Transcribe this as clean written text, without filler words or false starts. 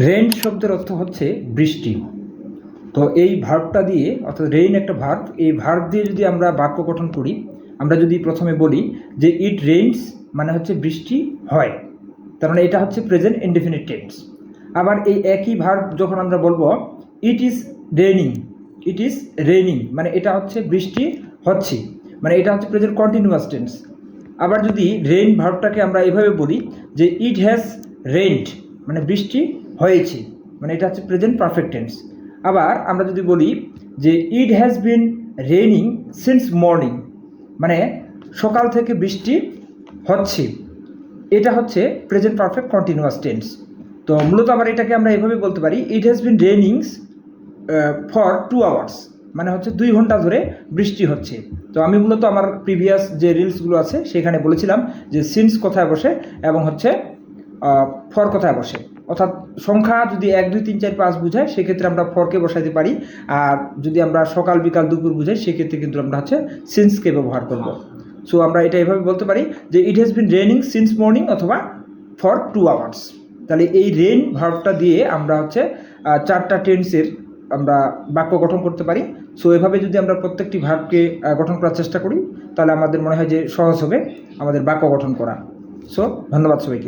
Rain শব্দের অর্থ হচ্ছে বৃষ্টি। তো এই ভার্বটা দিয়ে, অর্থাৎ রেইন একটা ভার্ব, এই ভার্ব দিয়ে যদি আমরা বাক্য গঠন করি, আমরা যদি প্রথমে বলি যে ইট রেইনস, মানে হচ্ছে বৃষ্টি হয়, তার মানে এটা হচ্ছে প্রেজেন্ট ইনডেফিনিট টেন্স। আবার এই একই ভার্ব যখন আমরা বলবো it is raining, it is raining মানে এটা হচ্ছে বৃষ্টি হচ্ছে, মানে এটা হচ্ছে প্রেজেন্ট কন্টিনিউয়াস টেন্স। আবার যদি রেইন ভার্বটাকে আমরা এভাবে বলি যে ইট হ্যাজ রেইনড, মানে বৃষ্টি হয়েছে, মানে এটা হচ্ছে প্রেজেন্ট পারফেক্ট টেন্স। আবার আমরা যদি বলি যে it has been raining since morning, মানে সকাল থেকে বৃষ্টি হচ্ছে, এটা হচ্ছে প্রেজেন্ট পারফেক্ট কন্টিনিউয়াস টেন্স। তো মূলত আবার এটাকে আমরা এভাবে বলতে পারি it has been raining for 2 hours, মানে হচ্ছে 2 ঘন্টা ধরে বৃষ্টি হচ্ছে। তো আমি মূলত আমার প্রিভিয়াস যে রিলসগুলো আছে সেখানে বলেছিলাম যে সিন্স কোথায় বসে এবং হচ্ছে ফর কোথায় বসে, অর্থাৎ সংখ্যা যদি 1 2 3 4 5 বোঝায় সেক্ষেত্রে আমরা ফরকে বসাইতে পারি, আর যদি আমরা সকাল বিকাল দুপুর বোঝাই সেক্ষেত্রে কিন্তু আমরা হচ্ছে সিন্সকে ব্যবহার করব। সো আমরা এটা এভাবে বলতে পারি যে it has been raining since morning অথবা ফর 2 আওয়ার্স। তাহলে এই রেইন ভার্বটা দিয়ে আমরা হচ্ছে 4টা টেন্সের আমরা বাক্য গঠন করতে পারি। সো এভাবে যদি আমরা প্রত্যেকটি ভার্বকে গঠন করার চেষ্টা করি তাহলে আমাদের মনে হয় যে সহজ হবে আমাদের বাক্য গঠন করা। সো ধন্যবাদ সবাইকে।